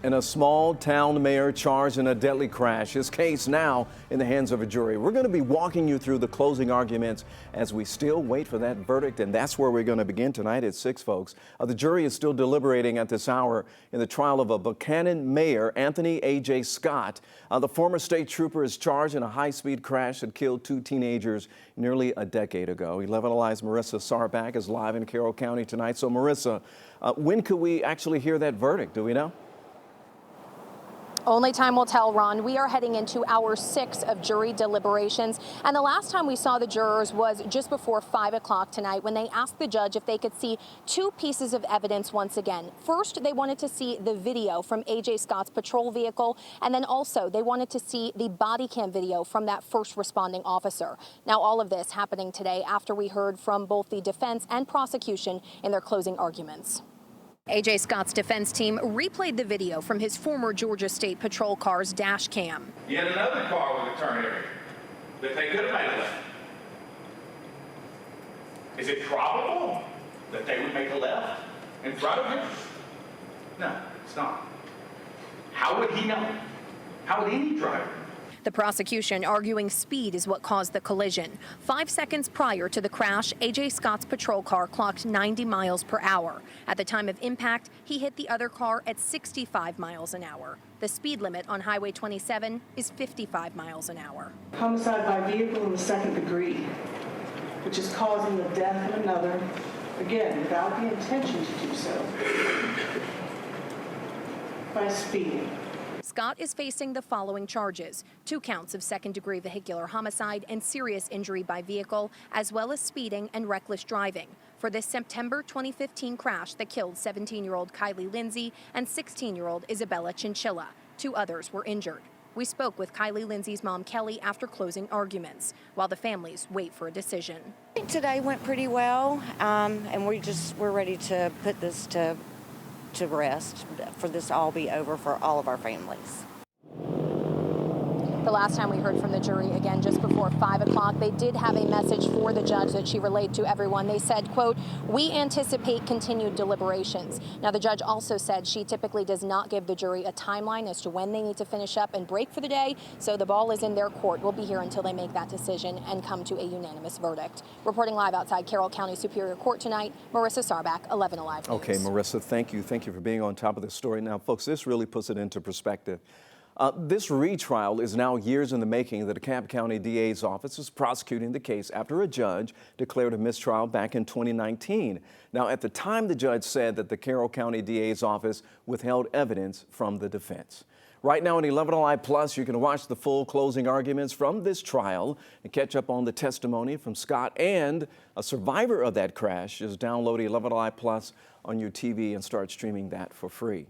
And a small town mayor charged in a deadly crash. His case now in the hands of a jury. We're going to be walking you through the closing arguments as we still wait for that verdict. And that's where we're going to begin tonight at 6, folks. The jury is still deliberating at this hour in the trial of a Buchanan mayor, Anthony A.J. Scott. The former state trooper is charged in a high-speed crash that killed 2 teenagers nearly a decade ago. 11 Alive's Marissa Sarback is live in Carroll County tonight. So, Marissa, when could we actually hear that verdict? Do we know? Only time will tell, Ron. We are heading into hour 6 of jury deliberations. And the last time we saw the jurors was just before 5 o'clock tonight when they asked the judge if they could see 2 pieces of evidence once again. First, they wanted to see the video from A.J. Scott's patrol vehicle. And then also they wanted to see the body cam video from that first responding officer. Now, all of this happening today after we heard from both the defense and prosecution in their closing arguments. A.J. Scott's defense team replayed the video from his former Georgia State Patrol car's dash cam. Yet another car with a turn area that they could have made a left. Is it probable that they would make a left in front of him? No, it's not. How would he know? How would any driver? The prosecution arguing speed is what caused the collision. 5 seconds prior to the crash, A.J. Scott's patrol car clocked 90 miles per hour. At the time of impact, he hit the other car at 65 miles an hour. The speed limit on Highway 27 is 55 miles an hour. Homicide by vehicle in the second degree, which is causing the death of another, again, without the intention to do so, by speeding. Scott is facing the following charges: 2 counts of second-degree vehicular homicide and serious injury by vehicle, as well as speeding and reckless driving for this September 2015 crash that killed 17-year-old Kylie Lindsay and 16-year-old Isabella Chinchilla. 2 others were injured. We spoke with Kylie Lindsay's mom, Kelly, after closing arguments, while the families wait for a decision. Today went pretty well, and we're ready to put this to rest, for this all be over for all of our families. The last time we heard from the jury, again, just before 5 o'clock, they did have a message for the judge that she relayed to everyone. They said, quote, "We anticipate continued deliberations." Now, the judge also said she typically does not give the jury a timeline as to when they need to finish up and break for the day, so the ball is in their court. We'll be here until they make that decision and come to a unanimous verdict. Reporting live outside Carroll County Superior Court tonight, Marissa Sarback, 11 Alive News. Okay, Marissa, thank you. Thank you for being on top of this story. Now, folks, this really puts it into perspective. This retrial is now years in the making. The DeKalb County DA's office is prosecuting the case after a judge declared a mistrial back in 2019. Now, at the time, the judge said that the Carroll County DA's office withheld evidence from the defense. Right now on 11 Alive Plus, you can watch the full closing arguments from this trial and catch up on the testimony from Scott and a survivor of that crash. Just download 11 Alive Plus on your TV and start streaming that for free.